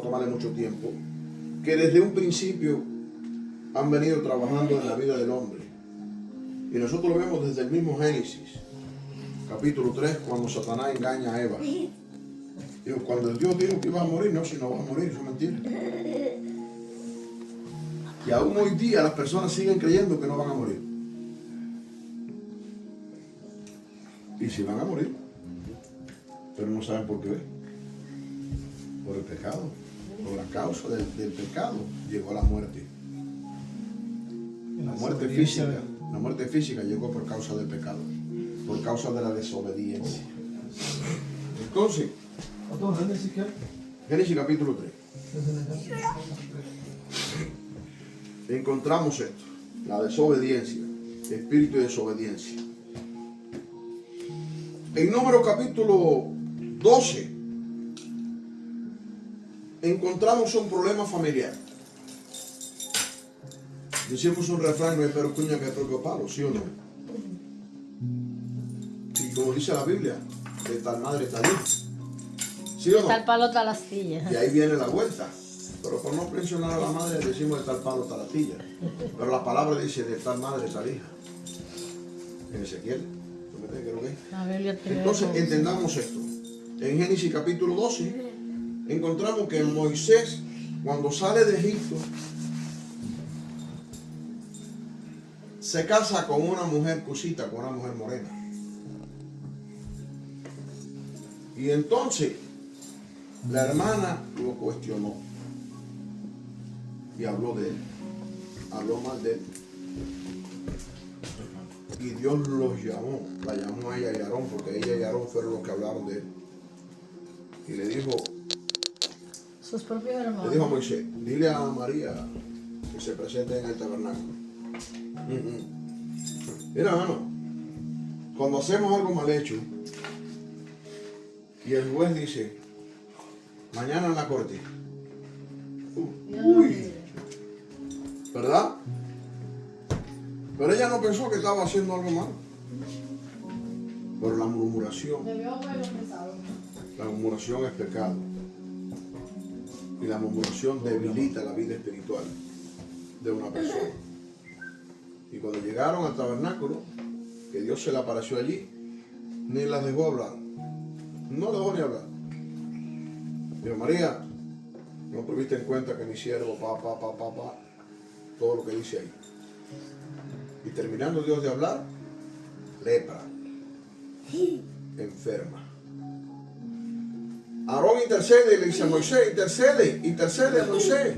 tomarle mucho tiempo, que desde un principio han venido trabajando en la vida del hombre. Y nosotros lo vemos desde el mismo Génesis, capítulo 3, cuando Satanás engaña a Eva. Digo, cuando Dios dijo que iba a morir, no, si no va a morir, eso es mentira. Y aún hoy día las personas siguen creyendo que no van a morir. Y si van a morir, pero no saben por qué. Por el pecado, por la causa del pecado llegó la muerte. La muerte física llegó por causa del pecado, por causa de la desobediencia. Entonces, Génesis capítulo 3. Encontramos esto, la desobediencia, espíritu de desobediencia. En Número capítulo 12 encontramos un problema familiar. Decimos un refrán, no hay perro cuña que hay propio palo, ¿sí o no? Y como dice la Biblia, de tal madre tal hijo. ¿Sí o no? Tal palo, tal astilla. Y ahí viene la vuelta. Pero por no mencionar a la madre decimos de tal palo, tal astilla. Pero la palabra dice de tal madre, tal hija. En Ezequiel. La Biblia tiene. Entonces entendamos esto. En Génesis capítulo 12 encontramos que Moisés, cuando sale de Egipto, se casa con una mujer cusita, con una mujer morena. Y entonces la hermana lo cuestionó y habló de él, habló mal de él. Y Dios los llamó, la llamó a ella y a Aarón, porque ella y Aarón fueron los que hablaron de él. Y le dijo, Sus propios hermanos. le dijo a Moisés, dile a María que se presente en el tabernáculo. Mira, hermano, cuando hacemos algo mal hecho y el juez dice, mañana en la corte, uy, ¿verdad? Pero ella no pensó que estaba haciendo algo malo. Pero la murmuración es pecado. Y la murmuración debilita la vida espiritual de una persona. Y cuando llegaron al tabernáculo, que Dios se le apareció allí, ni las dejó hablar. No dejó ni hablar. Dijo, María, no tuviste en cuenta que mi siervo, todo lo que dice ahí. Y terminando Dios de hablar, lepra, enferma. Aarón intercede y le dice a Moisés, intercede a Moisés,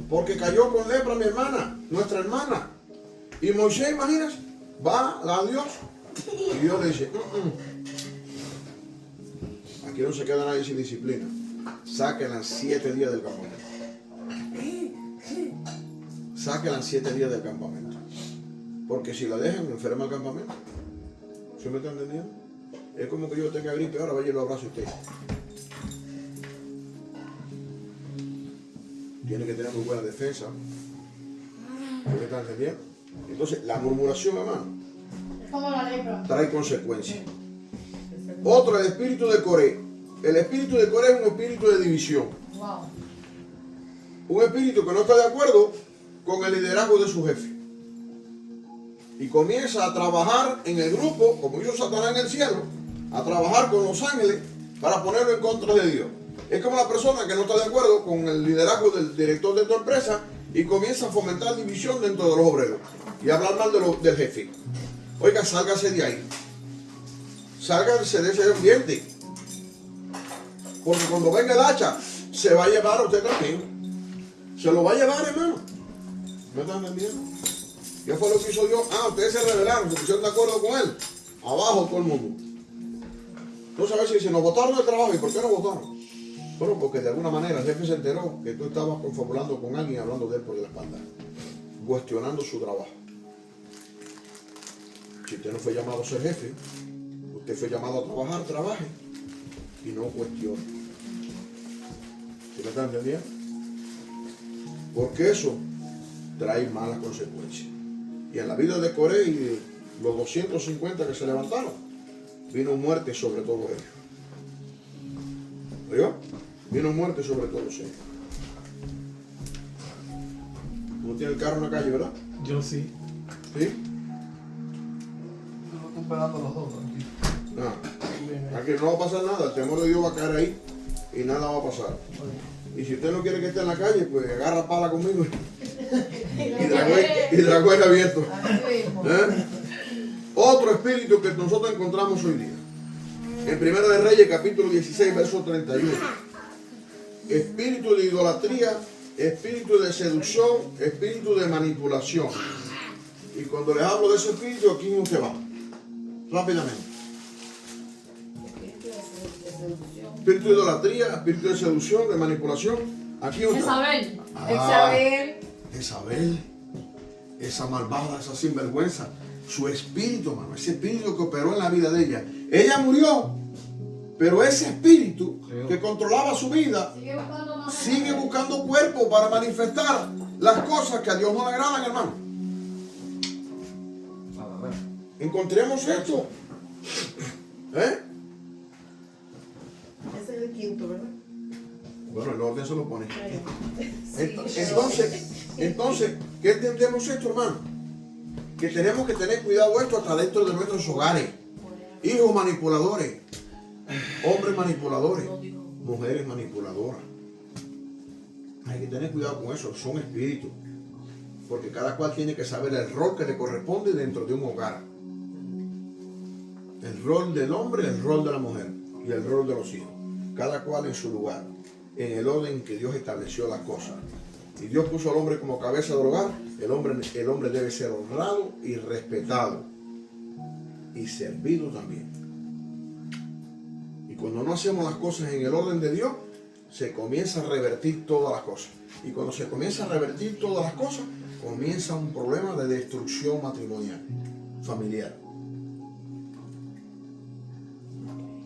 porque cayó con lepra mi hermana, nuestra hermana. Y Moisés, imaginas, va a Dios y Dios le dice, aquí no se queda nadie sin disciplina. Sáquenla 7 días del campamento. Sáquenla 7 días del campamento. Porque si la dejan, enferma el campamento. ¿Sí me está entendiendo? Es como que yo tenga gripe, ahora vaya y lo abrazo a usted. Tiene que tener muy buena defensa. ¿Sí me está entendiendo? Entonces, la murmuración, hermano, Es como la lepra. trae consecuencias. Otro, el espíritu de Coré. El espíritu de Coré es un espíritu de división. Wow. Un espíritu que no está de acuerdo con el liderazgo de su jefe. Y comienza a trabajar en el grupo, como hizo Satanás en el cielo, a trabajar con los ángeles para ponerlo en contra de Dios. Es como la persona que no está de acuerdo con el liderazgo del director de tu empresa y comienza a fomentar división dentro de los obreros y hablar mal del jefe. Oiga, sálgase de ahí. Sálgase de ese ambiente. Porque cuando venga el hacha, se va a llevar a usted también. Se lo va a llevar, hermano. ¿Me están entendiendo? ¿Qué fue lo que hizo Dios? Ustedes se rebelaron, se pusieron de acuerdo con él. Abajo todo el mundo. Entonces a veces dicen, nos votaron del trabajo. ¿Y por qué no votaron? Bueno, porque de alguna manera el jefe se enteró que tú estabas confabulando con alguien hablando de él por la espalda. Cuestionando su trabajo. Si usted no fue llamado a ser jefe, usted fue llamado a trabajar, trabaje. Y no cuestione. ¿Sí me está entendiendo? Porque eso trae malas consecuencias. Y en la vida de Coré y de los 250 que se levantaron, vino muerte sobre todos ellos. ¿Oyó? Vino muerte sobre todos ellos. Tú tienes el carro en la calle, ¿verdad? Yo sí. ¿Sí? Yo estoy esperando los dos, tranquilo. No. Aquí no va a pasar nada. El temor de Dios va a caer ahí y nada va a pasar. Y si usted no quiere que esté en la calle, pues agarra pala conmigo y dragón abierto. ¿Eh? Otro espíritu que nosotros encontramos hoy día. En 1 de Reyes, capítulo 16, verso 31. Espíritu de idolatría, espíritu de seducción, espíritu de manipulación. Y cuando les hablo de ese espíritu, aquí usted va. Rápidamente. Espíritu de idolatría, espíritu de seducción, de manipulación. Aquí usted va. Isabel. Isabel, esa malvada, esa sinvergüenza, su espíritu, mano, ese espíritu que operó en la vida de ella. Ella murió, pero ese espíritu que controlaba su vida sigue buscando cuerpo para manifestar las cosas que a Dios no le agradan, hermano. Encontremos esto. ¿Eh? Ese es el quinto, ¿verdad? Bueno, el orden se lo pone. Entonces, ¿qué entendemos esto, hermano? Que tenemos que tener cuidado esto hasta dentro de nuestros hogares. Hijos manipuladores, hombres manipuladores, mujeres manipuladoras. Hay que tener cuidado con eso, son espíritus. Porque cada cual tiene que saber el rol que le corresponde dentro de un hogar. El rol del hombre, el rol de la mujer y el rol de los hijos. Cada cual en su lugar, en el orden que Dios estableció las cosas. Y Dios puso al hombre como cabeza del hogar. El hombre debe ser honrado y respetado. Y servido también. Y cuando no hacemos las cosas en el orden de Dios, se comienza a revertir todas las cosas. Y cuando se comienza a revertir todas las cosas, comienza un problema de destrucción matrimonial, familiar.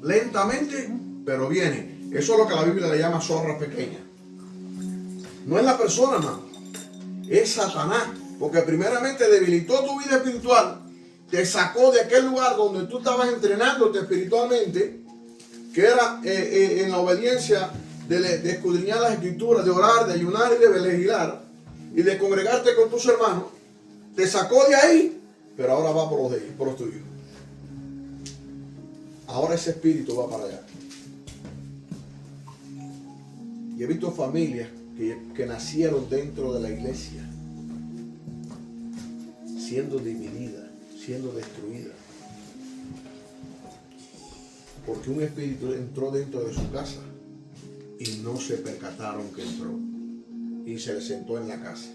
Lentamente, pero viene. Eso es lo que la Biblia le llama zorra pequeña. No es la persona, no. Es Satanás. Porque primeramente debilitó tu vida espiritual. Te sacó de aquel lugar donde tú estabas entrenándote espiritualmente. Que era en la obediencia de escudriñar las escrituras, de orar, de ayunar y de legislar. Y de congregarte con tus hermanos. Te sacó de ahí. Pero ahora va por los tuyos. Ahora ese espíritu va para allá. Y he visto familias que nacieron dentro de la iglesia, siendo divididas, siendo destruidas. Porque un espíritu entró dentro de su casa y no se percataron que entró. Y se le sentó en la casa.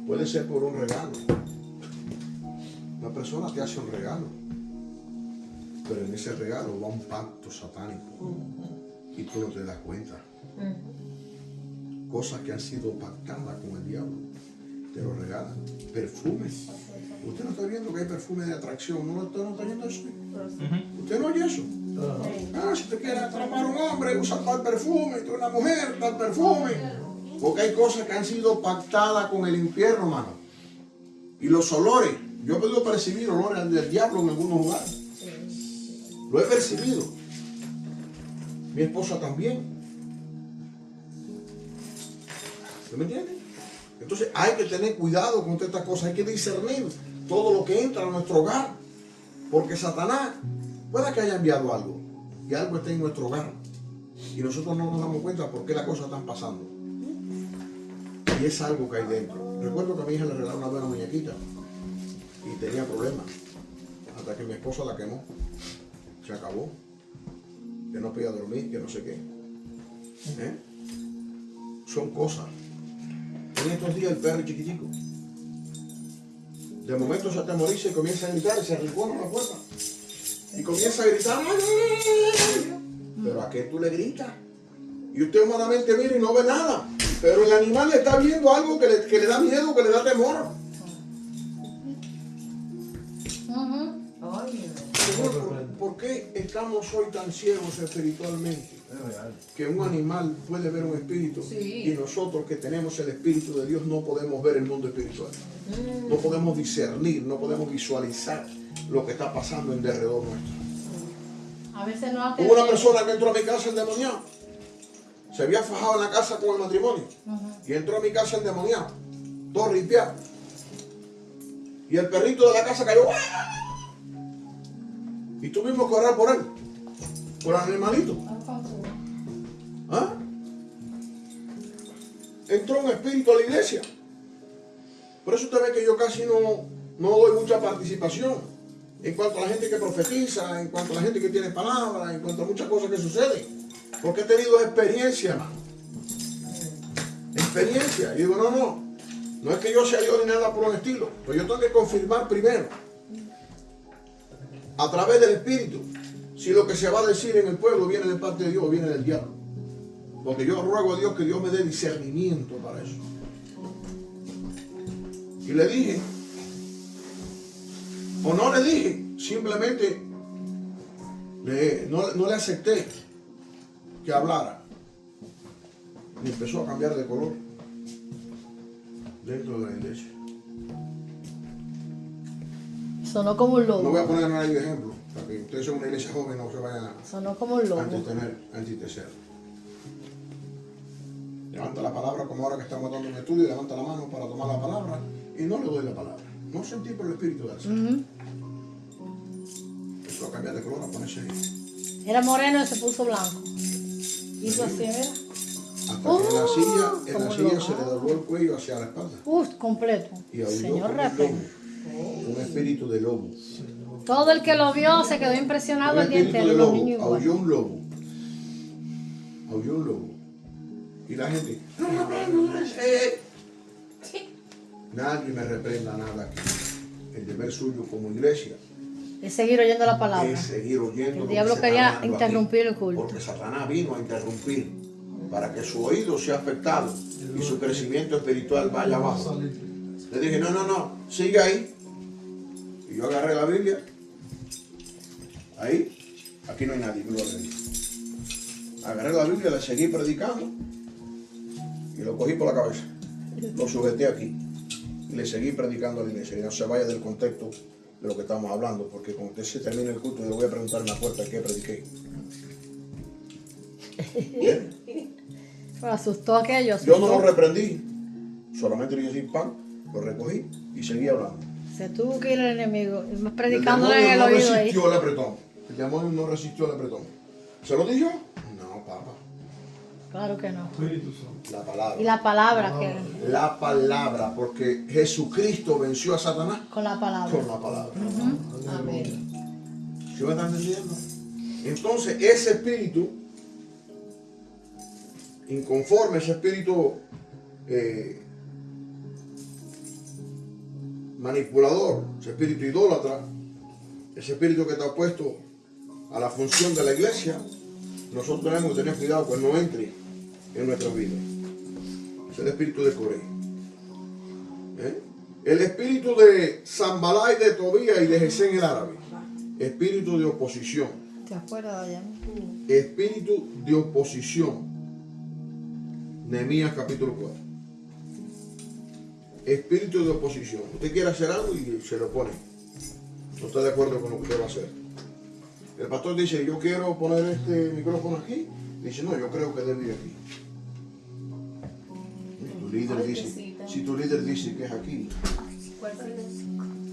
Puede ser por un regalo. Una persona te hace un regalo. Pero en ese regalo va un pacto satánico. Y tú no te das cuenta. Cosas que han sido pactadas con el diablo. Te lo regalan. Perfumes. Usted no está viendo que hay perfume de atracción. ¿Usted no está viendo eso? ¿Usted no oye eso? Si usted quiere atrapar a un hombre, usa tal perfume. Y tú una mujer, tal perfume. Porque hay cosas que han sido pactadas con el infierno, hermano. Y los olores. Yo he podido percibir olores del diablo en algunos lugares. Lo he percibido. Mi esposa también. ¿Usted me entiende? Entonces hay que tener cuidado con todas estas cosas. Hay que discernir todo lo que entra a nuestro hogar. Porque Satanás puede que haya enviado algo. Y algo está en nuestro hogar. Y nosotros no nos damos cuenta por qué las cosas están pasando. Y es algo que hay dentro. Recuerdo que a mi hija le regalaron una buena muñequita. Y tenía problemas. Hasta que mi esposa la quemó. Se acabó. Que no podía dormir, que no sé qué. Son cosas. En estos días el perro chiquitico. De momento se atemoriza y comienza a gritar y se arrincona a la puerta. Y comienza a gritar. Pero ¿a qué tú le gritas? Y usted humanamente mira y no ve nada. Pero el animal le está viendo algo que le da miedo, que le da temor. ¿Por qué estamos hoy tan ciegos espiritualmente? Que un animal puede ver un espíritu y nosotros que tenemos el espíritu de Dios no podemos ver el mundo espiritual. No podemos discernir, no podemos visualizar lo que está pasando en derredor nuestro. A veces no Hubo una persona que entró a mi casa endemoniada. se había fajado en la casa con el matrimonio. Y entró a mi casa endemoniado, todo ripiado. Y el perrito de la casa cayó. Y tuvimos que orar por él, por el animalito. ¿Ah? Entró un espíritu a la iglesia. Por eso usted ve que yo casi no doy mucha participación en cuanto a la gente que profetiza, en cuanto a la gente que tiene palabras, en cuanto a muchas cosas que suceden. Porque he tenido experiencia, hermano. Experiencia. Y digo, no es que yo sea yo ni nada por el estilo. Pero yo tengo que confirmar primero, a través del Espíritu, si lo que se va a decir en el pueblo viene de parte de Dios o viene del diablo. Porque yo ruego a Dios que Dios me dé discernimiento para eso. Y le dije, o no le dije, simplemente no le acepté que hablara. Y empezó a cambiar de color dentro de la iglesia. Sonó como un No voy a lobo. poner nadie de ejemplo, para que ustedes son una iglesia joven, no se vayan Sonó como un a lobo. antetecer. Levanta la palabra, como ahora que estamos dando un estudio, levanta la mano para tomar la palabra y no le doy la palabra. No sentí por el Espíritu del Señor. Empezó a cambiar de color, a ponerse ahí. Era moreno y se puso blanco. Hizo así, mira. Hasta que en la silla como se loco. le dobló el cuello hacia la espalda. Completo. Y aulló Señor como un Rafael. lobo. Un espíritu de lobo. Todo el que lo vio se quedó impresionado Un el día espíritu entero. de Los lobo. niños igual. Aulló un lobo. Aulló un lobo. Y la gente, nadie me reprenda nada aquí. El deber suyo como iglesia Es seguir oyendo la palabra. es seguir oyendo. El diablo quería interrumpir el culto. Porque Satanás vino a interrumpir para que su oído sea afectado y su crecimiento espiritual vaya abajo. Le dije, no, sigue ahí. Y yo agarré la Biblia. Ahí, aquí no hay nadie, gloria a Dios. Agarré la Biblia, le seguí predicando y lo cogí por la cabeza. Lo sujeté aquí y le seguí predicando a la iglesia. Y no se vaya del contexto de lo que estamos hablando, porque cuando usted se termine el culto, le voy a preguntar en la puerta qué prediqué. ¿Bien? Pero asustó aquello. Yo no asustó. lo reprendí, solamente le dije pan, lo recogí y seguí hablando. Se tuvo que ir el enemigo. El Predicándole en el demonio no oído ahí. resistió el apretón. El demonio no resistió el apretón. ¿Se lo dije yo? No, papá. Claro que no. Espíritu Santo. La palabra. Y la palabra que. La palabra, porque Jesucristo venció a Satanás Con la palabra. con la palabra. Amén. ¿Sí me están entendiendo? Entonces, ese espíritu, inconforme, ese espíritu manipulador, ese espíritu idólatra, ese espíritu que está opuesto a la función de la iglesia, nosotros tenemos que tener cuidado que no entre en nuestra vida. Es el espíritu de Coré. El espíritu de Zambalá y de Tobía y de Gesén el árabe. Espíritu de oposición. ¿Te acuerdas, Dayan? Espíritu de oposición. Nehemías capítulo 4. Espíritu de oposición. Usted quiere hacer algo y se lo pone. No está de acuerdo con lo que usted va a hacer. El pastor dice, yo quiero poner este micrófono aquí. Dice, no, yo creo que debe ir aquí. Si tu líder dice que es aquí,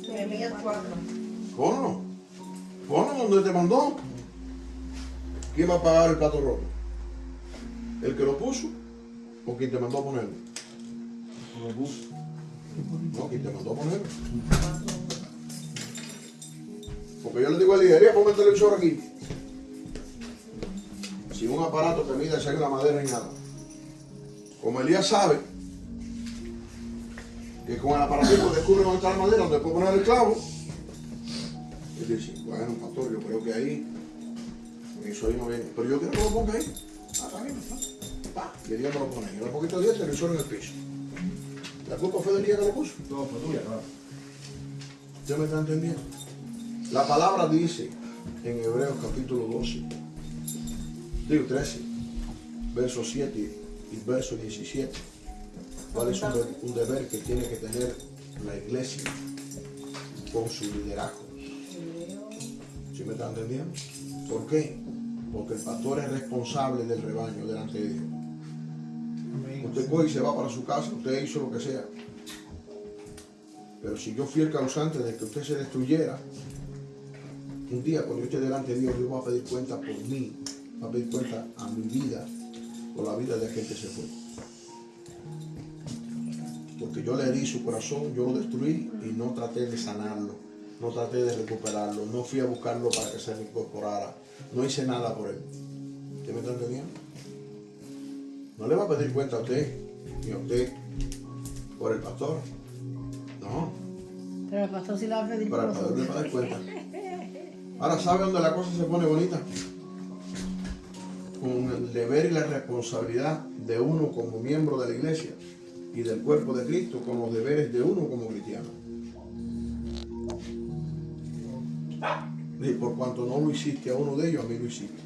Nehemías 4. ponlo. Ponlo donde te mandó. ¿Quién va a pagar el plato rojo? ¿El que lo puso o quien te mandó a ponerlo? No, quien te mandó a ponerlo. Porque yo le digo a Elías, ponme el televisor aquí. Sin un aparato que mida si hay una madera ni nada. Como Elías sabe que con el aparatito descubre dónde está la madera, donde puede poner el clavo. Él dice, bueno, pastor, yo creo que ahí, eso ahí no viene. Pero yo quiero que lo ponga ahí. Está bien, está. Y Elías me lo pone ahí. Y un poquito de día, el televisor en el piso. ¿La culpa fue de Elías que lo puso? No, fue tuya, claro. ¿Usted me está entendiendo? La palabra dice en Hebreos capítulo 12, digo 13, verso 7 y verso 17, cuál es un deber que tiene que tener la iglesia con su liderazgo. ¿Sí me está entendiendo? ¿Por qué? Porque el pastor es responsable del rebaño delante de Dios. Usted coge y se va para su casa, usted hizo lo que sea. Pero si yo fui el causante de que usted se destruyera, un día cuando yo esté delante de Dios, Dios va a pedir cuenta por mí, va a pedir cuenta a mi vida, por la vida de aquel que se fue. Porque yo le herí su corazón, yo lo destruí y no traté de sanarlo, no traté de recuperarlo, no fui a buscarlo para que se me incorporara, no hice nada por él. ¿Usted me está entendiendo? No le va a pedir cuenta a usted, ni a usted, por el pastor. No. Pero el pastor sí la va a pedir Para por el pastor le va a dar nosotros. cuenta. Ahora, ¿sabe dónde la cosa se pone bonita? Con el deber y la responsabilidad de uno como miembro de la iglesia y del cuerpo de Cristo, con los deberes de uno como cristiano. Y por cuanto no lo hiciste a uno de ellos, a mí lo hiciste.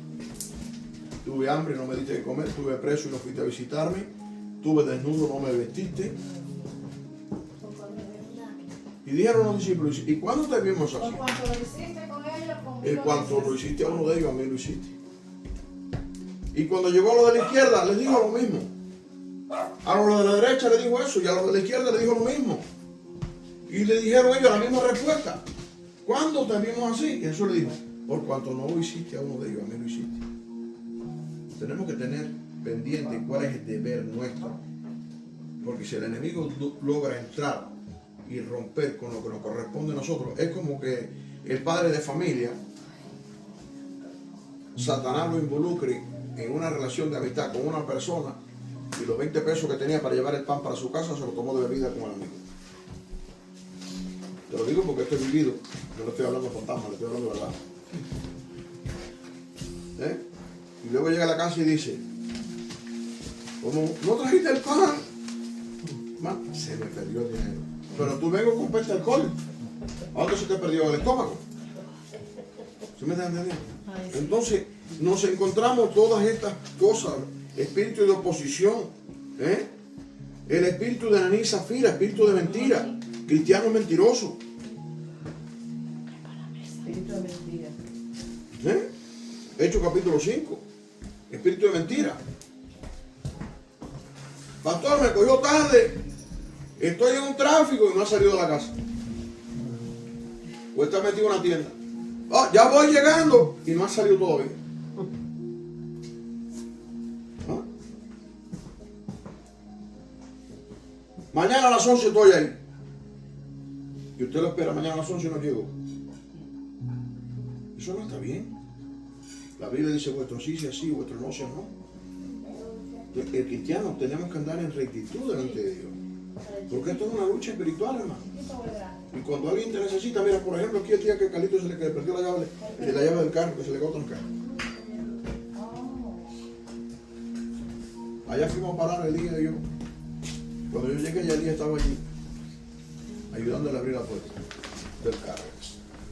Tuve hambre y no me diste de comer, tuve preso y no fuiste a visitarme, tuve desnudo, no me vestiste. Y dijeron los discípulos, ¿y cuándo te vimos así? Por cuanto lo hiciste con ellos, conmigo En cuanto lo lo hiciste a uno de ellos, a mí lo hiciste. Y cuando llegó a los de la izquierda, les dijo lo mismo. A los de la derecha le dijo eso, y a los de la izquierda le dijo lo mismo. Y le dijeron ellos la misma respuesta. ¿Cuándo te vimos así? Y Jesús le dijo, por cuanto no lo hiciste a uno de ellos, a mí lo hiciste. Tenemos que tener pendiente cuál es el deber nuestro. Porque si el enemigo logra entrar y romper con lo que nos corresponde a nosotros, es como que el padre de familia, Satanás lo involucre en una relación de amistad con una persona y los 20 pesos que tenía para llevar el pan para su casa se lo tomó de bebida con el amigo. Te lo digo porque esto es vivido, no le estoy hablando fantasma, le estoy hablando de verdad. Y luego llega a la casa y dice, como no trajiste el pan, man, se me perdió el dinero. Pero tú vengo a comprarte alcohol. ¿A dónde se te perdió el estómago? ¿Sí me estás entendiendo? Ay, sí. Entonces, nos encontramos todas estas cosas, espíritu de oposición, el espíritu de Ananí y Zafira, espíritu de mentira, cristianos mentirosos. Espíritu de mentira. Hechos capítulo 5, espíritu de mentira. Pastor, me cogió tarde, estoy en un tráfico y no ha salido de la casa. O está metido en una tienda. Ah, ya voy llegando y no ha salido todavía. ¿Ah? Mañana a las 11 estoy ahí. Y usted lo espera mañana a las 11 y no llegó. Eso no está bien. La Biblia dice vuestro sí sea sí, vuestro no sea no. El cristiano tenemos que andar en rectitud delante de Dios. Porque esto es una lucha espiritual, hermano. Y cuando alguien te necesita, mira, por ejemplo, aquí el día que Carlito se le perdió la llave del carro, que se le quedó trancada. Allá fuimos a parar el día de yo. Cuando yo llegué, ya el día estaba allí, ayudándole a abrir la puerta del carro.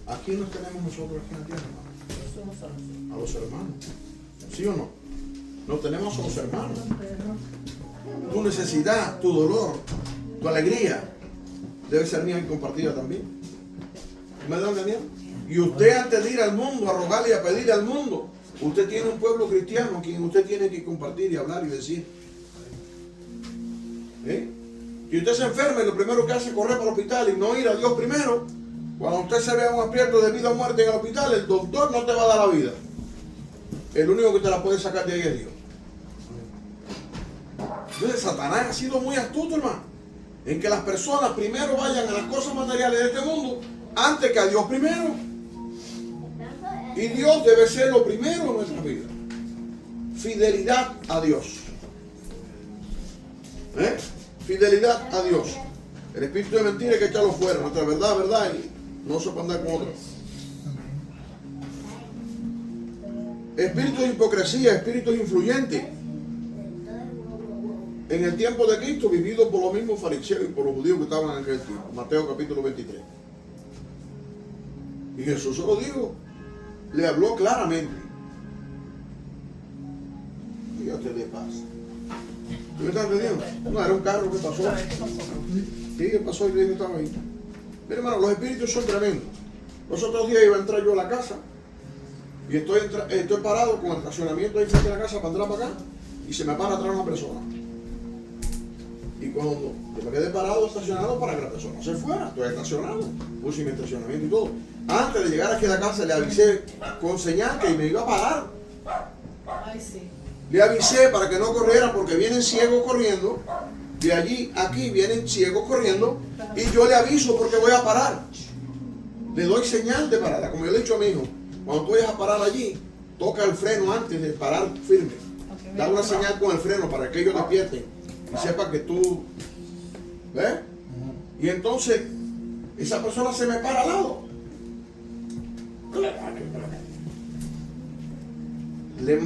¿A quién nos tenemos nosotros aquí en la tierra, hermano? A los hermanos. ¿Sí o no? Nos tenemos a los hermanos. Tu necesidad, tu dolor, tu alegría debe ser mía y compartida también. ¿Me da entendiendo? Y usted, antes de ir al mundo, a rogarle y a pedirle al mundo, usted tiene un pueblo cristiano a quien usted tiene que compartir y hablar y decir. Si usted se enferma y lo primero que hace es correr para el hospital y no ir a Dios primero, cuando usted se vea un aprieto de vida o muerte en el hospital, el doctor no te va a dar la vida. El único que te la puede sacar de ahí es Dios. Entonces Satanás ha sido muy astuto, hermano, en que las personas primero vayan a las cosas materiales de este mundo antes que a Dios primero. Y Dios debe ser lo primero en nuestra vida. Fidelidad a Dios. Fidelidad a Dios. El espíritu de mentira hay que echarlo fuera. Nuestra verdad, verdad, y no se puede andar con otra. Espíritu de hipocresía, espíritu influyente. En el tiempo de Cristo, vivido por los mismos fariseos y por los judíos que estaban en aquel tiempo. Mateo capítulo 23. Y Jesús se lo dijo. Le habló claramente. Fíjate de paz. ¿Tú me estás entendiendo? No, era un carro que pasó. Sí, que pasó y yo estaba ahí. Mira, hermano, los espíritus son tremendos. Los otros días iba a entrar yo a la casa y estoy parado con el estacionamiento ahí frente a la casa para entrar para acá y se me para atrás una persona. cuando yo me quedé parado estacionado para que la persona se fuera, estoy estacionado, puse mi estacionamiento y todo. Antes de llegar aquí a la casa le avisé con señal que me iba a parar. Ay, sí. Le avisé para que no corriera porque vienen ciegos corriendo. De allí a aquí vienen ciegos corriendo y yo le aviso porque voy a parar. Le doy señal de parada. Como yo le he dicho a mi hijo, cuando tú vayas a parar allí, toca el freno antes de parar firme. Da una señal con el freno para que ellos despierten y sepan que tú... ¿Ves? Y entonces esa persona se me para al lado.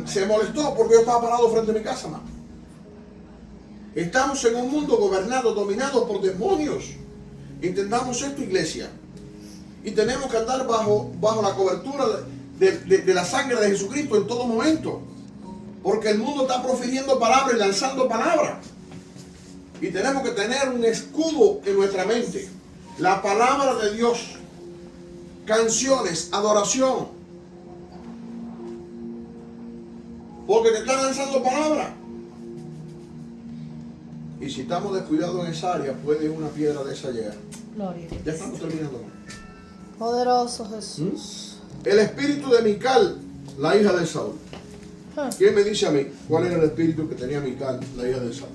Se molestó porque yo estaba parado frente a mi casa, man. Estamos en un mundo gobernado, dominado por demonios. Intentamos esto, iglesia. Y tenemos que andar bajo la cobertura de la sangre de Jesucristo en todo momento. Porque el mundo está profiriendo palabras y lanzando palabras. Y tenemos que tener un escudo en nuestra mente. La palabra de Dios. Canciones, adoración. Porque te están lanzando palabras. Y si estamos descuidados en esa área, puede una piedra de esa llegar. Gloria a Dios. Ya estamos terminando. Poderoso Jesús. El espíritu de Mical, la hija de Saúl. ¿Quién me dice a mí cuál era el espíritu que tenía Mical, la hija de Saúl?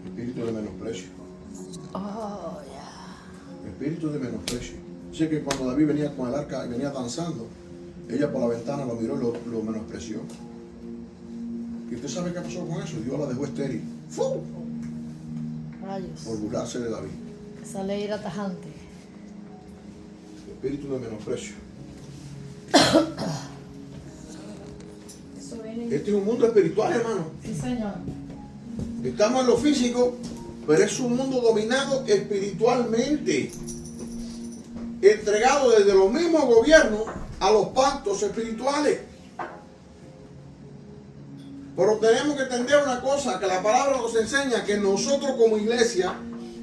Espíritu de menosprecio. Oh, ya. Espíritu de menosprecio. Así que cuando David venía con el arca y venía danzando, ella por la ventana lo miró y lo menospreció. ¿Y usted sabe qué pasó con eso? Dios la dejó estéril. ¡Fu! Rayos. Por burlarse de David. Esa ley era tajante. Espíritu de menosprecio. Eso viene. Este es un mundo espiritual, hermano. Sí, Señor. Estamos en lo físico, pero es un mundo dominado espiritualmente. Entregado desde los mismos gobiernos a los pactos espirituales. Pero tenemos que entender una cosa, que la palabra nos enseña que nosotros como iglesia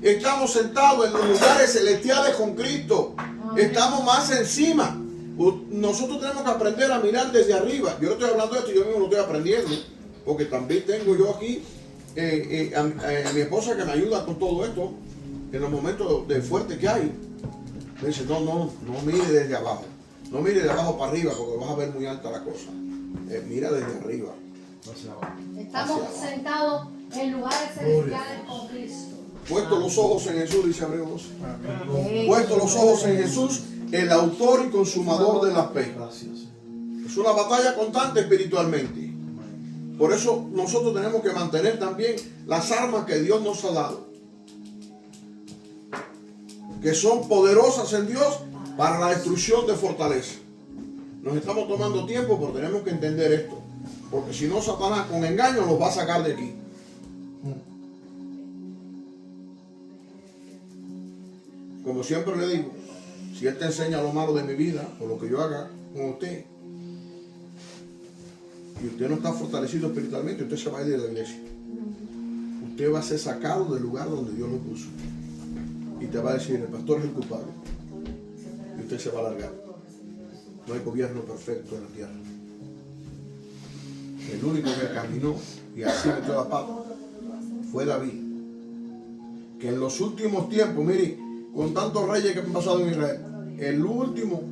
estamos sentados en los lugares celestiales con Cristo. Estamos más encima. Nosotros tenemos que aprender a mirar desde arriba. Yo no estoy hablando de esto, yo mismo lo estoy aprendiendo. Porque también tengo yo aquí a mi esposa que me ayuda con todo esto. En los momentos de fuerte que hay. Me dice, no mire desde abajo. No mire de abajo para arriba porque vas a ver muy alta la cosa. Mira desde arriba. Estamos sentados en lugares celestiales con Cristo. Puesto los ojos en Jesús, dice Hebreos 12. Amén. Puesto los ojos en Jesús, el autor y consumador de la fe. Es una batalla constante espiritualmente. Por eso nosotros tenemos que mantener también las armas que Dios nos ha dado, que son poderosas en Dios para la destrucción de fortaleza. Nos estamos tomando tiempo, pero tenemos que entender esto. Porque si no, Satanás con engaño los va a sacar de aquí. Como siempre le digo, si Él te enseña lo malo de mi vida, o lo que yo haga con usted, y usted no está fortalecido espiritualmente, usted se va a ir de la iglesia. Usted va a ser sacado del lugar donde Dios lo puso. Y te va a decir, el pastor es el culpable. Y usted se va a largar. No hay gobierno perfecto en la tierra. El único que caminó y así metió la pata fue David. Que en los últimos tiempos, mire, con tantos reyes que han pasado en Israel, el último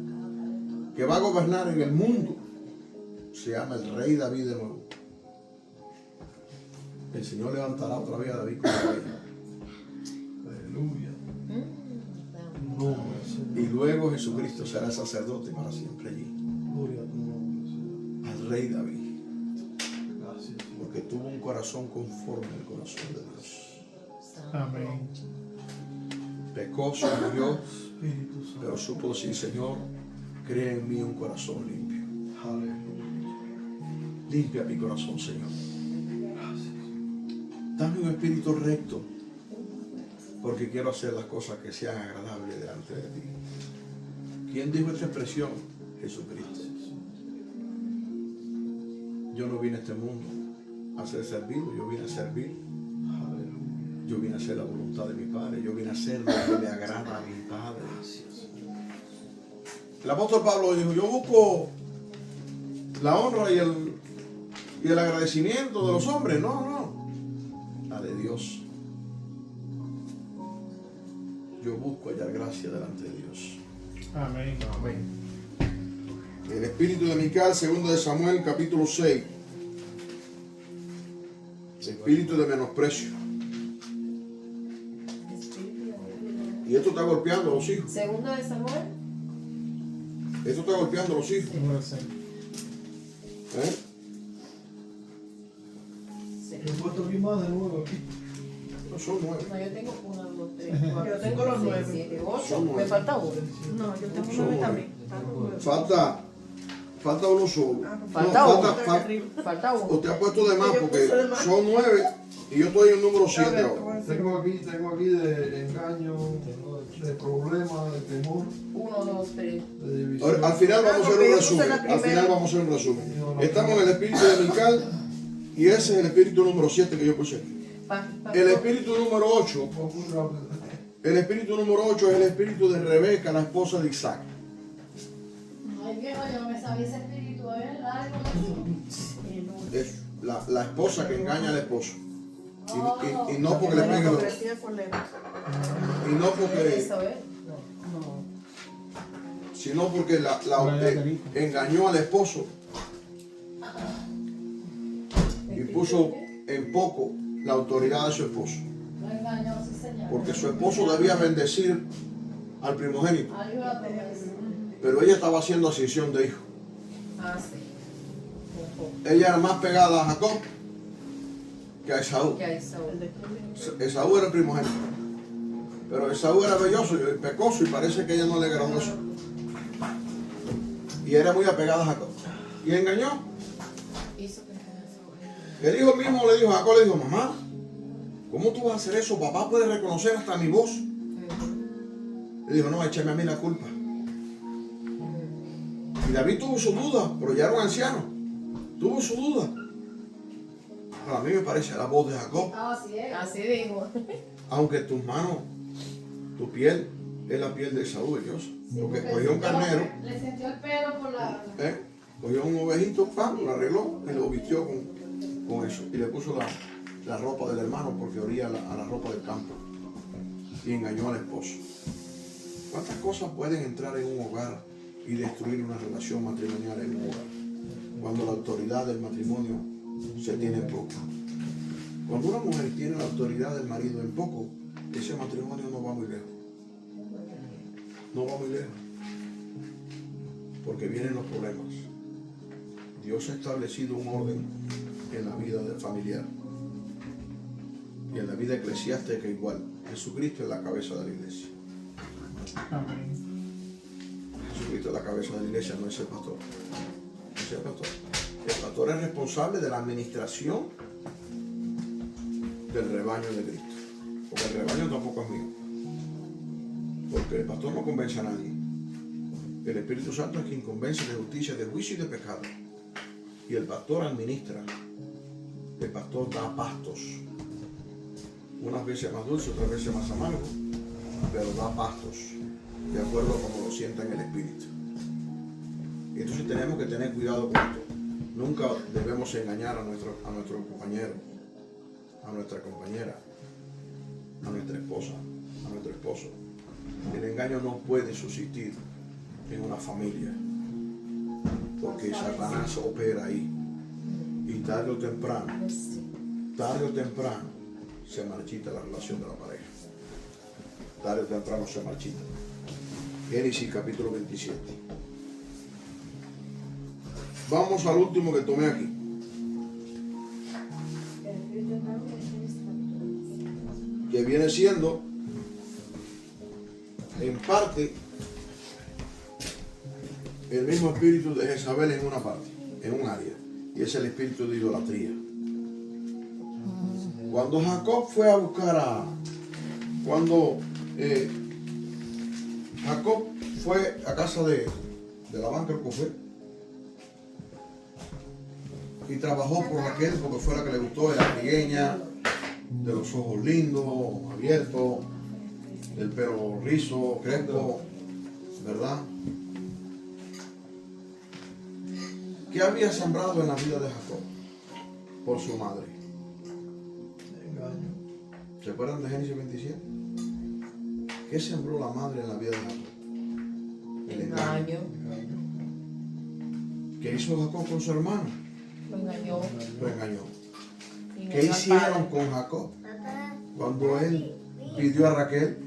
que va a gobernar en el mundo se llama el rey David de nuevo. El Señor levantará otra vez a David como rey. Aleluya. Y luego Jesucristo será sacerdote para siempre allí. Gloria a tu nombre, Señor. Al rey David. Gracias, Señor. Porque tuvo un corazón conforme al corazón de Dios. Amén. Pecó, se murió, Espíritu Santo. pero supo decir, Señor, crea en mí un corazón limpio. Aleluya. Limpia mi corazón, Señor. Gracias. Dame un espíritu recto, porque quiero hacer las cosas que sean agradables delante de ti. ¿Quién dijo esta expresión? Jesucristo. Yo no vine a este mundo a ser servido, yo vine a servir. Aleluya. Yo vine a hacer la voluntad de mi Padre, yo vine a hacer lo que le agrada a mi Padre. El apóstol Pablo dijo, yo busco la honra y el agradecimiento de los hombres, no, la de Dios. Yo busco hallar gracia delante de Dios. Amén. Amén. El espíritu de Mical, 2 de Samuel, capítulo 6. Espíritu de menosprecio. Y esto está golpeando a los hijos. Segunda de Samuel. Esto está golpeando a los hijos. Número 6. ¿Eh? He puesto aquí más de nuevo aquí. No son 9. No, yo tengo 1, 2, 3, 4. Yo tengo los 9. 7, 8. Son Me 9. falta uno. No, yo tengo Son 9 nueve. también. Están los 9. Falta uno solo. Falta uno. Falta uno. Usted ha puesto de más Yo porque puse de más. son 9 y yo estoy en el número 7 A ver, te ahora. voy a decir. Tengo aquí de engaño, de problema, de temor, 1, 2, 3. de división. Al final vamos a hacer porque un yo puse resumen. la Al primera. final vamos a hacer un resumen. Estamos en el espíritu de Mical y ese es el espíritu número 7 que yo puse aquí. El espíritu número 8, Muy rápido. el espíritu número 8 es el espíritu de Rebeca, la esposa de Isaac. Ay, viejo, yo no me sabía ese espíritu, ¿eh? Largo, Es la esposa que engaña al esposo. Y no porque le pegue los. Hipocresía con lejos. Y no porque. ¿Eso es? Sino porque engañó al esposo y puso en poco la autoridad de su esposo. no engañó, sí, señor. Porque su esposo debía bendecir al primogénito, Ayúdate, pero ella estaba haciendo ascensión de hijo. Ah, sí. Ella era más pegada a Jacob que a Esaú. Que hay Saúl. Esaú era el primogénito, pero Esaú era belloso y pecoso y parece que ella no le agradó eso. Y era muy apegada a Jacob. Y engañó. Hizo que Saúl. El hijo mismo le dijo a Jacob, le dijo, mamá, ¿cómo tú vas a hacer eso? Papá puede reconocer hasta mi voz. Le dijo, no, échame a mí la culpa. Y David tuvo su duda, pero ya era un anciano. Tuvo su duda. Pero a mí me parece la voz de Jacob. Así es. Así dijo. Aunque tus manos, tu piel, es la piel de Esaú, bellosa. Porque cogió un carnero, Le sintió el pelo por la... cogió un ovejito, pam, lo arregló y lo vistió con eso. Y le puso la ropa del hermano porque olía a la ropa del campo. Y engañó al esposo. ¿Cuántas cosas pueden entrar en un hogar y destruir una relación matrimonial en un hogar? Cuando la autoridad del matrimonio se tiene en poco. Cuando una mujer tiene la autoridad del marido en poco, ese matrimonio no va muy lejos. No va muy lejos. Porque vienen los problemas. Dios ha establecido un orden en la vida del familiar. Y en la vida eclesiástica igual. Jesucristo es la cabeza de la iglesia. Amén. Jesucristo es la cabeza de la iglesia, no es el pastor. No es el pastor. El pastor es responsable de la administración del rebaño de Cristo. Porque el rebaño tampoco es mío. Porque el pastor no convence a nadie. El Espíritu Santo es quien convence de justicia, de juicio y de pecado. Y el pastor administra. El pastor da pastos. Unas veces más dulce, otras veces más amargo. Pero da pastos. De acuerdo a como lo sienta en el Espíritu. Y entonces tenemos que tener cuidado con esto. Nunca debemos engañar a nuestro compañero, a nuestra compañera, a nuestra esposa, a nuestro esposo. El engaño no puede subsistir en una familia, porque Satanás opera ahí. Y tarde o temprano, se marchita la relación de la pareja. Tarde o temprano se marchita. Génesis capítulo 27. Vamos al último que tomé aquí. Que viene siendo, en parte, el mismo espíritu de Jezabel en una parte, en un área. Y es el espíritu de idolatría. Cuando Jacob fue a buscar Jacob fue a casa de Labán, creo que fue, y trabajó por Raquel porque fue la que le gustó, era trigueña, de los ojos lindos, abiertos, el pelo rizo, crespo, ¿verdad? ¿Qué había sembrado en la vida de Jacob por su madre? Engaño. ¿Se acuerdan de Génesis 27? ¿Qué sembró la madre en la vida de Jacob? El engaño. Engaño. ¿Qué hizo Jacob con su hermano? Lo engañó. Lo engañó. Y ¿Qué engañó al hicieron padre. con Jacob? Cuando él pidió a Raquel,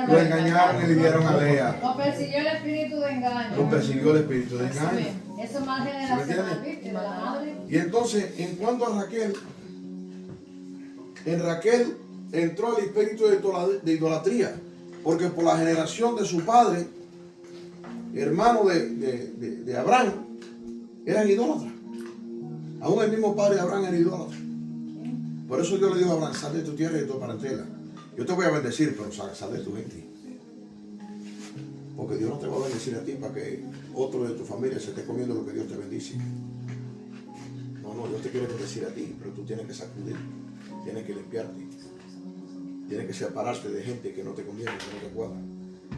lo engañaron y le dieron a Lea. Lo persiguió el espíritu de engaño. Lo persiguió el espíritu de engaño. Eso es más generacional, ¿viste? De la madre. Y entonces, en cuanto a Raquel, en Raquel entró el espíritu de idolatría, porque por la generación de su padre, hermano de Abraham, eran idólatras. Aún el mismo padre de Abraham era idólatra. Por eso Dios le dijo a Abraham: sal de tu tierra y de tu parentela. Yo te voy a bendecir, pero sal de tu gente. Porque Dios no te va a bendecir a ti para que otro de tu familia se esté comiendo lo que Dios te bendice. No, Dios te quiere bendecir a ti, pero tú tienes que sacudir, tienes que limpiarte, tienes que separarte de gente que no te conviene, que no te cuadra,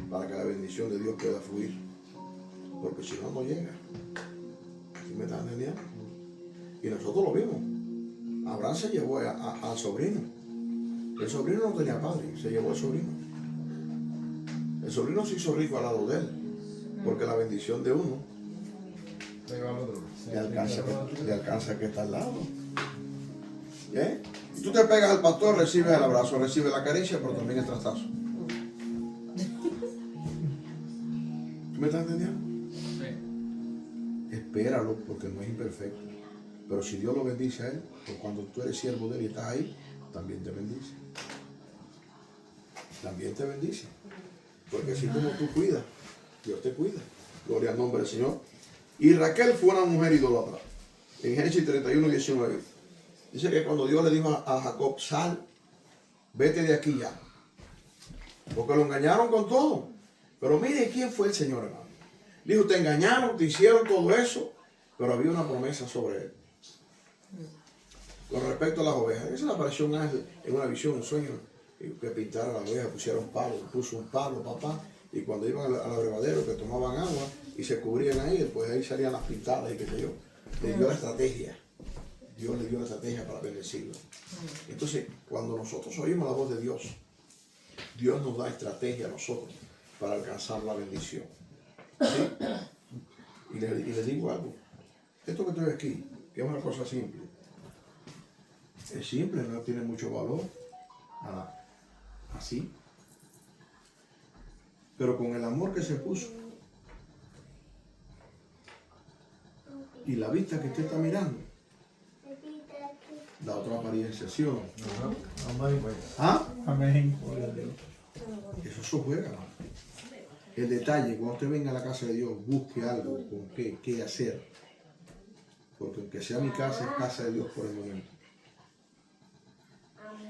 para que la bendición de Dios pueda fluir. Porque si no, no llega. ¿Sí me estás entendiendo? Y nosotros lo vimos. Abraham se llevó al sobrino. El sobrino no tenía padre, se llevó al sobrino. El sobrino se hizo rico al lado de él, porque la bendición de uno le alcanza que está al lado. ¿Eh? Y tú te pegas al pastor, recibes el abrazo, recibes la caricia, pero también el trastazo. ¿Tú me estás entendiendo? Espéralo, porque no es imperfecto. Pero si Dios lo bendice a él, pues cuando tú eres siervo de él y estás ahí, también te bendice. También te bendice. Porque así como tú cuidas, Dios te cuida. Gloria al nombre del Señor. Y Raquel fue una mujer idólatra. En Génesis 31, 19. Dice que cuando Dios le dijo a Jacob: sal, vete de aquí ya. Porque lo engañaron con todo. Pero mire quién fue el Señor, hermano. Le dijo: te engañaron, te hicieron todo eso, pero había una promesa sobre él. Con respecto a las ovejas, esa le apareció un ángel en una visión, un sueño, que pintara las ovejas, pusieron palo, puso un palo, papá, y cuando iban al abrevadero, que tomaban agua y se cubrían ahí, después ahí salían las pintadas y qué sé yo. Le dio la estrategia. Dios le dio la estrategia para bendecirlo. Entonces, cuando nosotros oímos la voz de Dios, Dios nos da estrategia a nosotros para alcanzar la bendición. ¿Sí? Y le digo algo. Esto que estoy aquí, que es una cosa simple, es simple, no tiene mucho valor. Nada. Así. Pero con el amor que se puso y la vista que usted está mirando, da otra apariencia, ¿sí o no? Amén. ¿Ah? Amén. Gloria a Dios. Eso se juega. El detalle, cuando usted venga a la casa de Dios, busque algo con qué hacer. Porque aunque sea mi casa, es casa de Dios por el momento.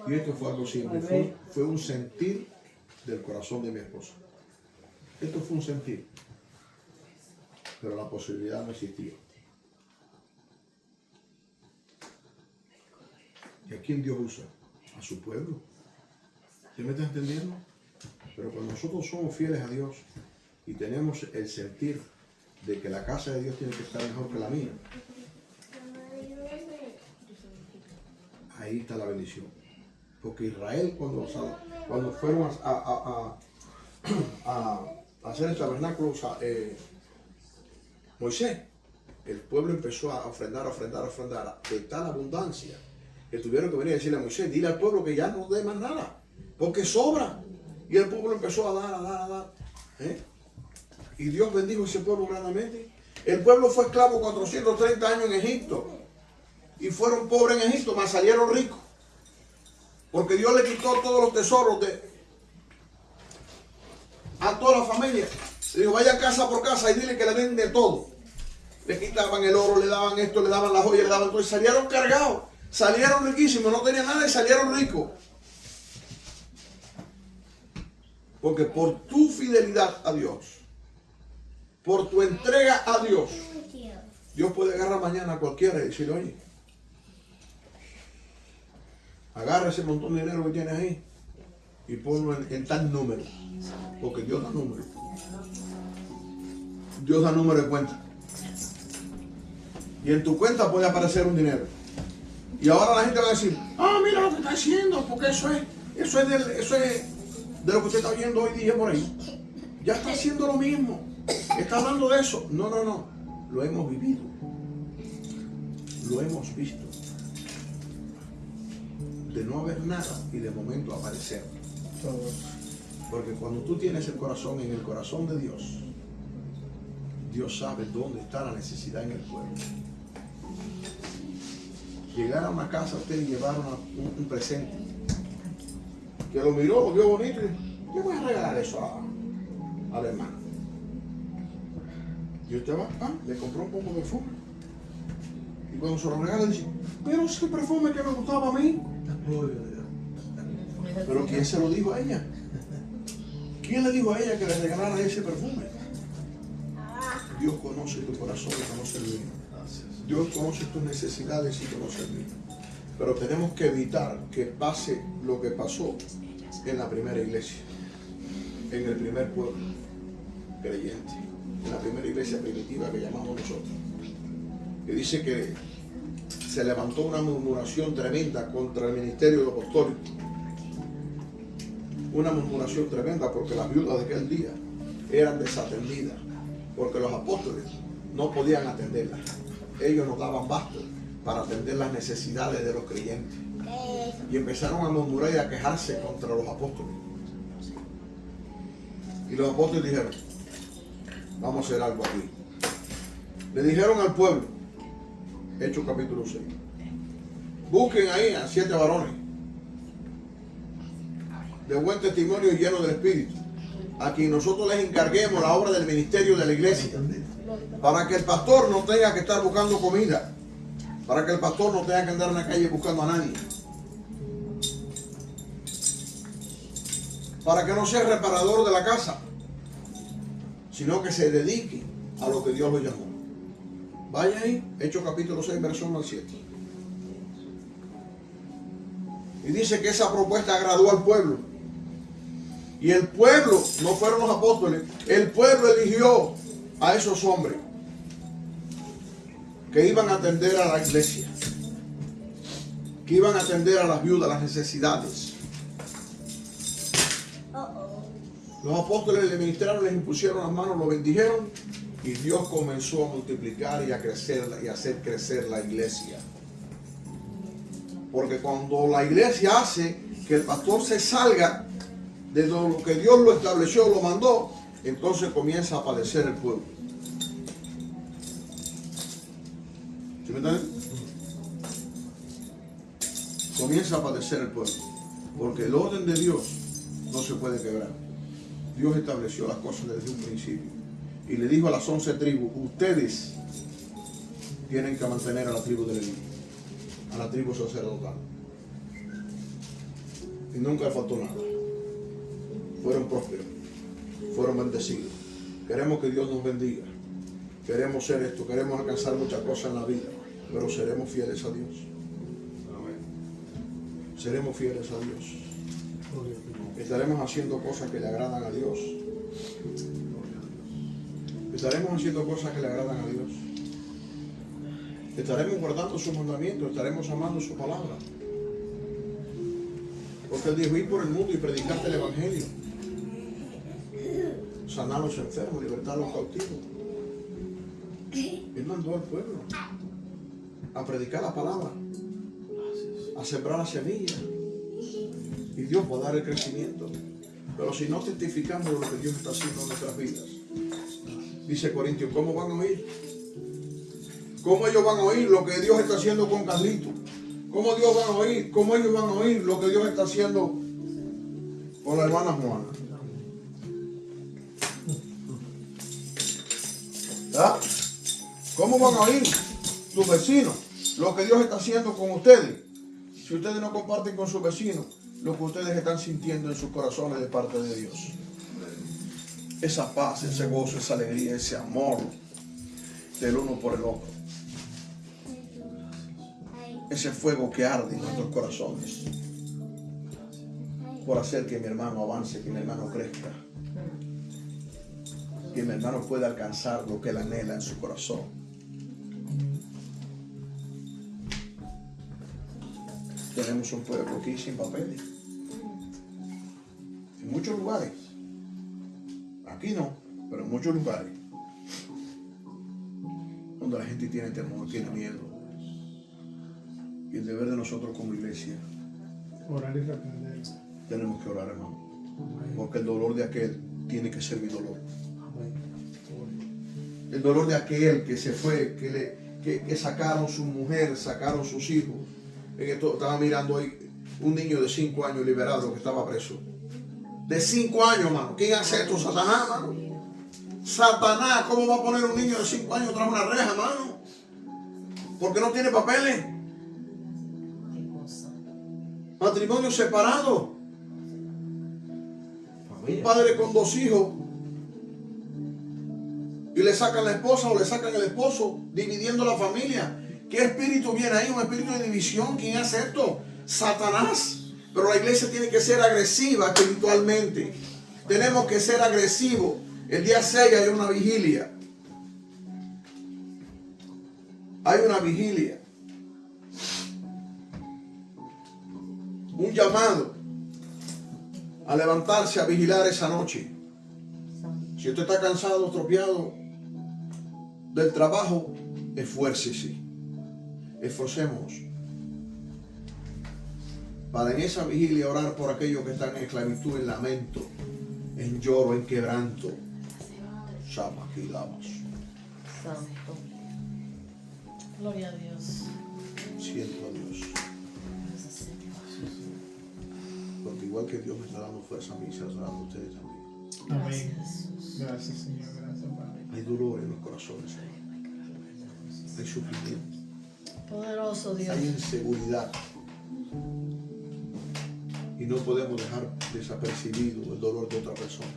Y esto fue algo simple, fue un sentir del corazón de mi esposa. Esto fue un sentir, pero la posibilidad no existía. ¿Y a quién Dios usa? A su pueblo. ¿Sí me está entendiendo? Pero cuando nosotros somos fieles a Dios y tenemos el sentir de que la casa de Dios tiene que estar mejor que la mía, ahí está la bendición. Porque Israel, cuando fueron a hacer el tabernáculo, Moisés, el pueblo empezó a ofrendar de tal abundancia que tuvieron que venir a decirle a Moisés: dile al pueblo que ya no dé más nada, porque sobra. Y el pueblo empezó a dar. Y Dios bendijo a ese pueblo grandemente. El pueblo fue esclavo 430 años en Egipto. Y fueron pobres en Egipto, mas salieron ricos. Porque Dios le quitó todos los tesoros a toda la familia. Le dijo: vaya casa por casa y dile que le den de todo. Le quitaban el oro, le daban esto, le daban las joyas, le daban todo. Y salieron cargados, salieron riquísimos, no tenían nada y salieron ricos. Porque por tu fidelidad a Dios, por tu entrega a Dios, Dios puede agarrar mañana a cualquiera y decirle: oye, agarra ese montón de dinero que tienes ahí y ponlo en tal número. Porque Dios da número. Dios da número de cuenta. Y en tu cuenta puede aparecer un dinero. Y ahora la gente va a decir, mira lo que está haciendo, porque eso es de lo que usted está viendo hoy día por ahí. Ya está haciendo lo mismo. Está hablando de eso. No. Lo hemos vivido. Lo hemos visto. De no haber nada y de momento aparecer. Porque cuando tú tienes el corazón en el corazón de Dios, Dios sabe dónde está la necesidad en el pueblo. Llegar a una casa usted y llevar un presente que lo miró, lo vio bonito y le voy a regalar eso a la hermana. Y usted va, le compró un poco de perfume. Y cuando se lo regala dice, pero es el perfume que me gustaba a mí. Pero ¿quién se lo dijo a ella? ¿Quién le dijo a ella que le regalara ese perfume? Dios conoce tu corazón y conoce el mío. Dios conoce tus necesidades y conoce el mío. Pero tenemos que evitar que pase lo que pasó en la primera iglesia, en el primer pueblo creyente, en la primera iglesia primitiva que llamamos nosotros. Que dice que se levantó una murmuración tremenda contra el ministerio de los apóstoles. Una murmuración tremenda porque las viudas de aquel día eran desatendidas, porque los apóstoles no podían atenderlas. Ellos no daban basto para atender las necesidades de los creyentes. Y empezaron a murmurar y a quejarse contra los apóstoles. Y los apóstoles dijeron, vamos a hacer algo aquí. Le dijeron al pueblo, Hechos capítulo 6, busquen ahí a 7 varones de buen testimonio y llenos del Espíritu, a quien nosotros les encarguemos la obra del ministerio de la iglesia, para que el pastor no tenga que estar buscando comida, para que el pastor no tenga que andar en la calle buscando a nadie, para que no sea reparador de la casa, sino que se dedique a lo que Dios lo llamó. Vaya ahí, Hechos capítulo 6, verso 1 al 7. Y dice que esa propuesta agradó al pueblo. Y el pueblo, no fueron los apóstoles, el pueblo eligió a esos hombres que iban a atender a la iglesia, que iban a atender a las viudas, las necesidades. Los apóstoles le ministraron, les impusieron las manos, lo bendijeron y Dios comenzó a multiplicar y a crecer y a hacer crecer la iglesia. Porque cuando la iglesia hace que el pastor se salga de lo que Dios lo estableció, lo mandó, entonces comienza a padecer el pueblo. ¿Sí me entienden? Comienza a padecer el pueblo. Porque el orden de Dios no se puede quebrar. Dios estableció las cosas desde un principio. Y le dijo a las 11 tribus, ustedes tienen que mantener a la tribu de Leví, a la tribu sacerdotal. Y nunca faltó nada. Fueron prósperos, fueron bendecidos. Queremos que Dios nos bendiga. Queremos ser esto, queremos alcanzar muchas cosas en la vida, pero seremos fieles a Dios. Seremos fieles a Dios. Estaremos haciendo cosas que le agradan a Dios. Estaremos haciendo cosas que le agradan a Dios. Estaremos guardando sus mandamientos, estaremos amando su palabra. Porque Él dijo, ir por el mundo y predicarte el evangelio. Sanar a los enfermos, libertar a los cautivos. Él mandó al pueblo a predicar la palabra, a sembrar la semilla. Y Dios va a dar el crecimiento. Pero si no testificamos lo que Dios está haciendo en nuestras vidas, dice Corintios, ¿cómo van a oír? ¿Cómo ellos van a oír lo que Dios está haciendo con Carlito? ¿Cómo Dios van a oír? ¿Cómo ellos van a oír lo que Dios está haciendo con la hermana Juana? ¿Ah? ¿Cómo van a oír tus vecinos lo que Dios está haciendo con ustedes? Si ustedes no comparten con sus vecinos lo que ustedes están sintiendo en sus corazones de parte de Dios. Esa paz, ese gozo, esa alegría, ese amor del uno por el otro. Ese fuego que arde en nuestros corazones por hacer que mi hermano avance, que mi hermano crezca, que mi hermano pueda alcanzar lo que él anhela en su corazón. tenemos un pueblo aquí sin papeles. En muchos lugares. Aquí no, pero en muchos lugares. Donde la gente tiene temor, tiene miedo. Y el deber de nosotros como iglesia, Orar y reprender. tenemos que orar, hermano. Porque el dolor de aquel tiene que ser mi dolor. El dolor de aquel que se fue, que sacaron su mujer, sacaron sus hijos. Estaba mirando hoy un niño de 5 años liberado que estaba preso. De 5 años, hermano. ¿Quién hace esto? Satanás, hermano. Satanás, ¿cómo va a poner un niño de 5 años tras una reja, hermano? Porque no tiene papeles. Matrimonio separado. Un padre con 2 hijos. Y le sacan la esposa o le sacan el esposo, dividiendo la familia. ¿Qué espíritu viene ahí? Un espíritu de división. ¿Quién hace esto? Satanás. Pero la iglesia tiene que ser agresiva espiritualmente. Tenemos que ser agresivos. El día 6 hay una vigilia. Hay una vigilia. Un llamado a levantarse a vigilar esa noche. Si usted está cansado, estropeado del trabajo, esfuércese. Esforcémonos para en esa vigilia orar por aquellos que están en esclavitud, en lamento, en lloro, en quebranto. Santo. Gloria a Dios. Siento a Dios. Porque igual que Dios me está dando fuerza a mí, se la está dando a ustedes también. Amén. Gracias, Jesús. Gracias, Señor. Gracias, Padre. Hay dolor en los corazones. Hay sufrimiento. Poderoso Dios. Hay inseguridad. Y no podemos dejar desapercibido el dolor de otra persona.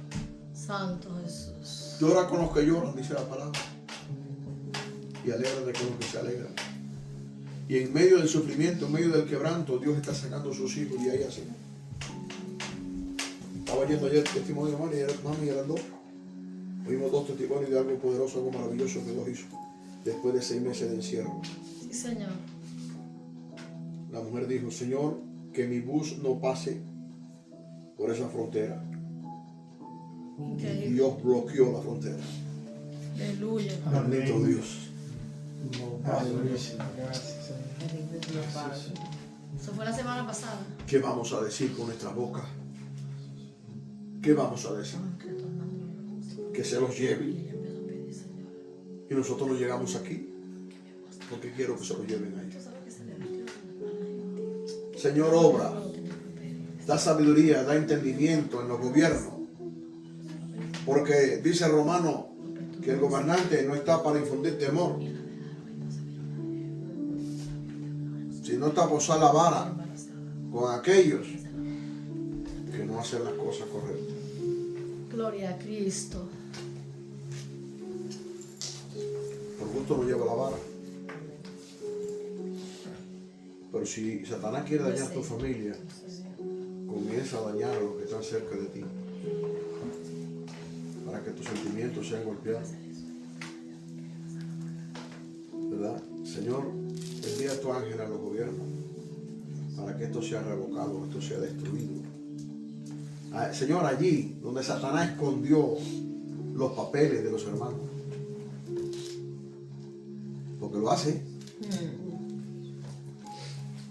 Santo Jesús. Llora con los que lloran, dice la palabra. Y alégrate con los que se alegran. Y en medio del sufrimiento, en medio del quebranto, Dios está sacando a sus hijos y ahí así. Estaba yendo ayer el testimonio de mami y eran 2. Oímos 2 testimonios de algo poderoso, algo maravilloso que Dios hizo. Después de 6 meses de encierro. Sí, Señor. La mujer dijo, Señor, que mi bus no pase por esa frontera. Y Increíble. Dios bloqueó la frontera. Aleluya. Bendito Amén. Dios. Aleluya. Gracias, Señor. Gracias. Eso fue la semana pasada. ¿Qué vamos a decir con nuestras bocas? ¿Qué vamos a decir? Que se los lleve. Y nosotros no llegamos aquí porque quiero que se los lleven a ellos. Señor, obra, da sabiduría, da entendimiento en los gobiernos. Porque dice Romano que el gobernante no está para infundir temor, sino está para usar la vara con aquellos que no hacen las cosas correctas. Gloria a Cristo. Por gusto no lleva la vara. Pero si Satanás quiere dañar tu familia, comienza a dañar a los que están cerca de ti. Para que tus sentimientos sean golpeados. ¿Verdad? Señor, envía a tu ángel a los gobiernos para que esto sea revocado, esto sea destruido. Señor, allí donde Satanás escondió los papeles de los hermanos. Porque lo hace.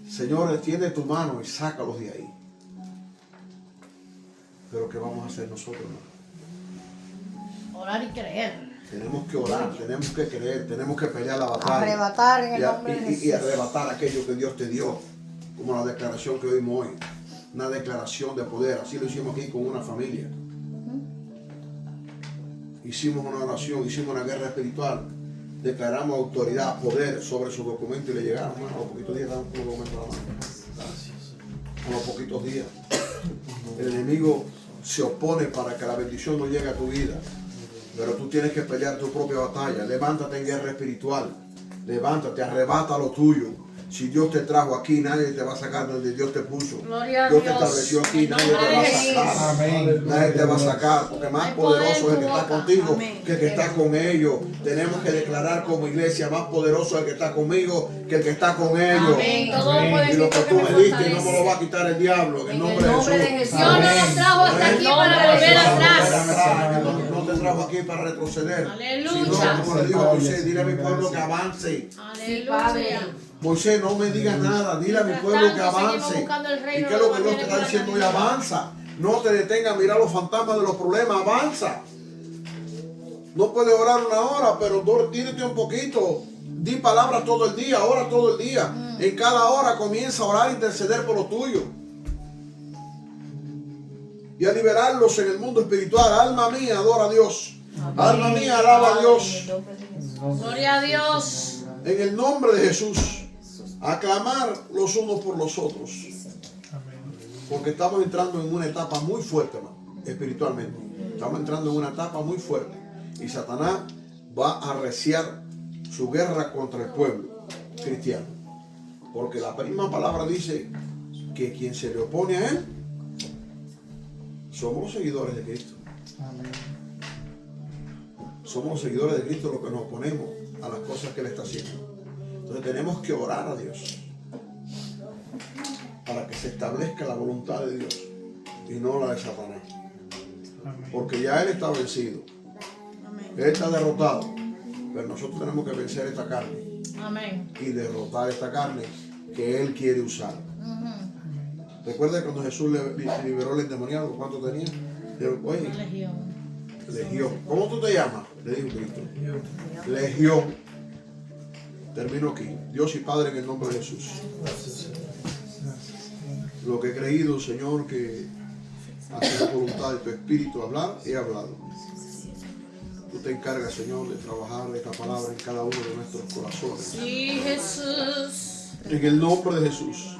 Señor, extiende tu mano y sácalos de ahí. Pero ¿qué vamos a hacer nosotros, hermano? Orar y creer. Tenemos que orar, tenemos que creer, tenemos que pelear la batalla. Arrebatar en el Y nombre de Jesús. y arrebatar aquello que Dios te dio. Como la declaración que oímos hoy. Una declaración de poder. Así lo hicimos aquí con una familia. Hicimos una oración, hicimos una guerra espiritual. Declaramos autoridad, poder sobre sus documentos y le llegaron. A los poquitos días damos un documento a la mano. A los poquitos días. El enemigo se opone para que la bendición no llegue a tu vida. Pero tú tienes que pelear tu propia batalla. Levántate en guerra espiritual. Levántate, arrebata lo tuyo. Si Dios te trajo aquí, nadie te va a sacar donde Dios te puso. Gloria a Dios te Dios. estableció aquí, En nadie te nombre va a de Jesús. sacar. Amén. Nadie te va a sacar, porque más Hay poderoso poder es el en que tu está boca. contigo Amén. que el que está con ellos. Tenemos que declarar como iglesia, más poderoso es el que está conmigo que el que está con ellos. Amén. Todo lo Amén. puede Y lo que Cristo tú que me me diste no me lo fortalece. va a quitar el diablo. En el nombre de nombre de Jesús. Jesús. Dios no nos trajo hasta aquí para volver atrás. No te trajo aquí para retroceder. Aleluya. Sino, como le dijo a Moisés, dile a mi pueblo que avance. Aleluya. Moisés, no me digas nada, dile a mi pueblo que Mientras tanto, avance. seguimos buscando el ¿Y reino qué es lo que de Dios los te está bienes diciendo? Y para caminar. avanza. No te detengas, mira los fantasmas de los problemas, avanza. No puedes orar una hora, pero tírate un poquito. Di palabras todo el día, ora todo el día. En cada hora comienza a orar e interceder por lo tuyo. Y a liberarlos en el mundo espiritual. Alma mía, adora a Dios. Alma mía, alaba a Dios. Gloria a Dios. En el nombre de Jesús. Aclamar los unos por los otros. Amén. Porque estamos entrando en una etapa muy fuerte, hermano, espiritualmente. Estamos entrando en una etapa muy fuerte. Y Satanás va a arreciar su guerra contra el pueblo cristiano. Porque la misma palabra dice que quien se le opone a él somos los seguidores de Cristo. Amén. Somos los seguidores de Cristo los que nos oponemos a las cosas que Él está haciendo. Entonces tenemos que orar a Dios para que se establezca la voluntad de Dios y no la de Satanás. Amén. Porque ya Él está vencido. Él está derrotado. Pero nosotros tenemos que vencer esta carne Amén. y derrotar esta carne que Él quiere usar. Recuerda cuando Jesús liberó al endemoniado, ¿cuánto tenía? Dijo, oye, Una legión. Legión. ¿Cómo tú te llamas? Le dijo Cristo. Legión. Termino aquí. Dios y Padre, en el nombre de Jesús. Lo que he creído, Señor, que ha sido voluntad de tu Espíritu hablar, he hablado. Tú te encargas, Señor, de trabajar esta palabra en cada uno de nuestros corazones. Sí, Jesús. En el nombre de Jesús.